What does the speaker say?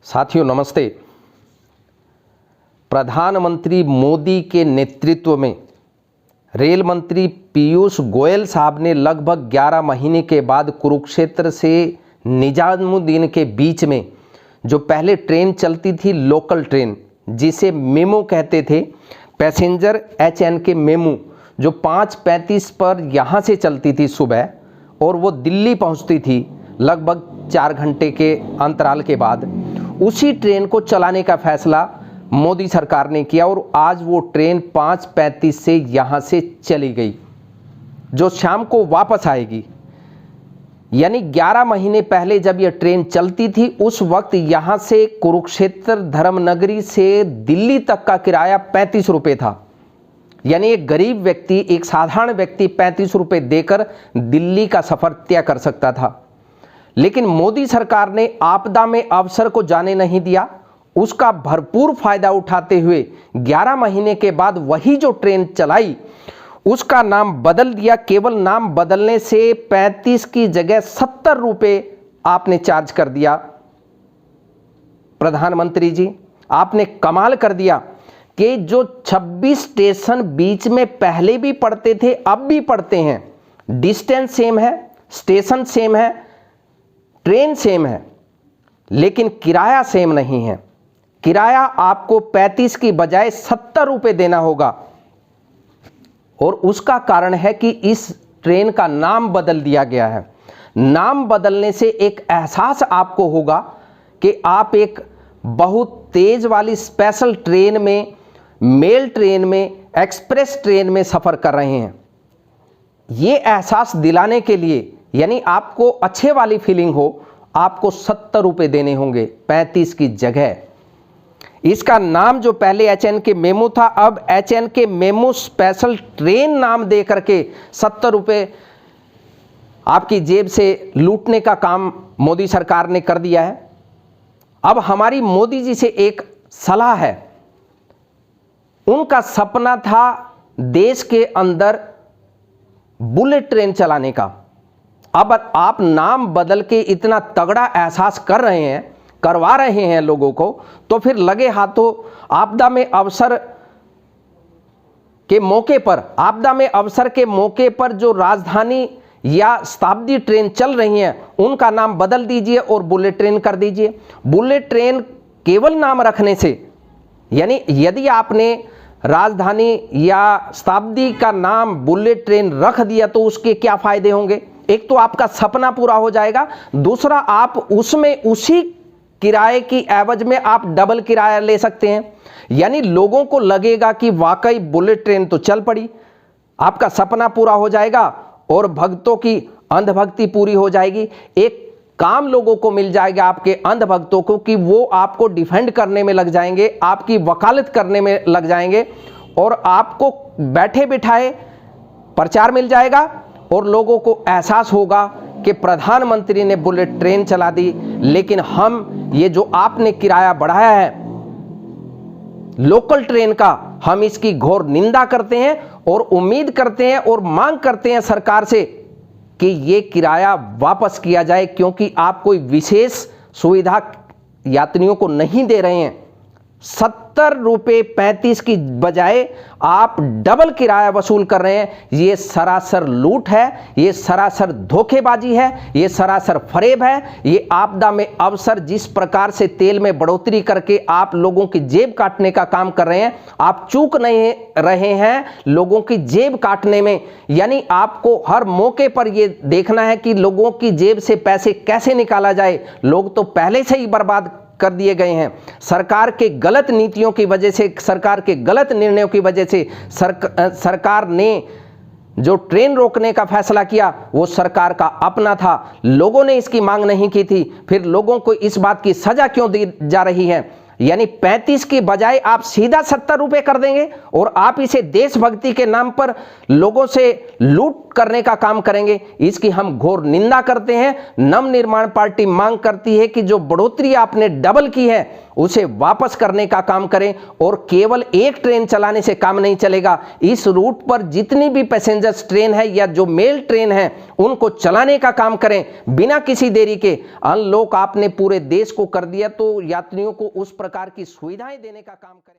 साथियों नमस्ते। प्रधानमंत्री मोदी के नेतृत्व में रेल मंत्री पीयूष गोयल साहब ने लगभग 11 महीने के बाद कुरुक्षेत्र से निजामुद्दीन के बीच में जो पहले ट्रेन चलती थी, लोकल ट्रेन जिसे मेमो कहते थे, पैसेंजर HN के मेमो, जो 5:35 पर यहाँ से चलती थी सुबह और वो दिल्ली पहुँचती थी लगभग 4 घंटे के अंतराल के बाद, उसी ट्रेन को चलाने का फैसला मोदी सरकार ने किया और आज वो ट्रेन 5:35 से यहाँ से चली गई, जो शाम को वापस आएगी। यानी 11 महीने पहले जब यह ट्रेन चलती थी उस वक्त यहाँ से कुरुक्षेत्र धर्मनगरी से दिल्ली तक का किराया 35 रुपये था। यानी एक गरीब व्यक्ति, एक साधारण व्यक्ति 35 रुपये देकर दिल्ली का सफ़र तय कर सकता था। लेकिन मोदी सरकार ने आपदा में अवसर को जाने नहीं दिया, उसका भरपूर फायदा उठाते हुए 11 महीने के बाद वही जो ट्रेन चलाई उसका नाम बदल दिया। केवल नाम बदलने से 35 की जगह 70 रुपये आपने चार्ज कर दिया। प्रधानमंत्री जी, आपने कमाल कर दिया कि जो 26 स्टेशन बीच में पहले भी पड़ते थे अब भी पड़ते हैं, डिस्टेंस सेम है, स्टेशन सेम है, ट्रेन सेम है, लेकिन किराया सेम नहीं है। किराया आपको 35 की बजाय 70 रुपये देना होगा और उसका कारण है कि इस ट्रेन का नाम बदल दिया गया है। नाम बदलने से एक एहसास आपको होगा कि आप एक बहुत तेज वाली स्पेशल ट्रेन में, मेल ट्रेन में, एक्सप्रेस ट्रेन में सफ़र कर रहे हैं। ये एहसास दिलाने के लिए, यानी आपको अच्छे वाली फीलिंग हो, आपको 70 रुपये देने होंगे 35 की जगह। इसका नाम जो पहले HN के मेमो था, अब HN के मेमो स्पेशल ट्रेन नाम दे करके 70 रुपये आपकी जेब से लूटने का काम मोदी सरकार ने कर दिया है। अब हमारी मोदी जी से एक सलाह है। उनका सपना था देश के अंदर बुलेट ट्रेन चलाने का। अब आप नाम बदल के इतना तगड़ा एहसास कर रहे हैं, करवा रहे हैं लोगों को, तो फिर लगे हाथों आपदा में अवसर के मौके पर, आपदा में अवसर के मौके पर जो राजधानी या शताब्दी ट्रेन चल रही हैं उनका नाम बदल दीजिए और बुलेट ट्रेन कर दीजिए। बुलेट ट्रेन केवल नाम रखने से, यानी यदि आपने राजधानी या शताब्दी का नाम बुलेट ट्रेन रख दिया तो उसके क्या फायदे होंगे? एक तो आपका सपना पूरा हो जाएगा, दूसरा आप उसमें उसी किराए की एवज में आप डबल किराया ले सकते हैं। यानी लोगों को लगेगा कि वाकई बुलेट ट्रेन तो चल पड़ी, आपका सपना पूरा हो जाएगा और भक्तों की अंधभक्ति पूरी हो जाएगी। एक काम लोगों को मिल जाएगा, आपके अंधभक्तों को, कि वो आपको डिफेंड करने में लग जाएंगे, आपकी वकालत करने में लग जाएंगे और आपको बैठे बिठाए प्रचार मिल जाएगा और लोगों को एहसास होगा कि प्रधानमंत्री ने बुलेट ट्रेन चला दी। लेकिन हम ये जो आपने किराया बढ़ाया है लोकल ट्रेन का, हम इसकी घोर निंदा करते हैं और उम्मीद करते हैं और मांग करते हैं सरकार से कि ये किराया वापस किया जाए, क्योंकि आप कोई विशेष सुविधा यात्रियों को नहीं दे रहे हैं। 70 रुपये 35 की बजाय आप डबल किराया वसूल कर रहे हैं। ये सरासर लूट है, ये सरासर धोखेबाजी है, ये सरासर फरेब है। ये आपदा में अवसर जिस प्रकार से तेल में बढ़ोतरी करके आप लोगों की जेब काटने का काम कर रहे हैं, आप चूक नहीं रहे हैं लोगों की जेब काटने में। यानी आपको हर मौके पर ये देखना है कि लोगों की जेब से पैसे कैसे निकाला जाए। लोग तो पहले से ही बर्बाद कर दिए गए हैं। सरकार के गलत नीतियों की वजह से, सरकार के गलत निर्णयों की वजह से सरकार ने जो ट्रेन रोकने का फैसला किया वो सरकार का अपना था, लोगों ने इसकी मांग नहीं की थी। फिर लोगों को इस बात की सजा क्यों दी जा रही है? यानी 35 की बजाय आप सीधा 70 रुपये कर देंगे और आप इसे देशभक्ति के नाम पर लोगों से लूट करने का काम करेंगे, इसकी हम घोर निंदा करते हैं। नवनिर्माण पार्टी मांग करती है कि जो बढ़ोतरी आपने डबल की है उसे वापस करने का काम करें, और केवल एक ट्रेन चलाने से काम नहीं चलेगा। इस रूट पर जितनी भी पैसेंजर्स ट्रेन है या जो मेल ट्रेन है उनको चलाने का काम करें बिना किसी देरी के। अनलॉक आपने पूरे देश को कर दिया, तो यात्रियों को उस प्रकार की सुविधाएं देने का काम करें।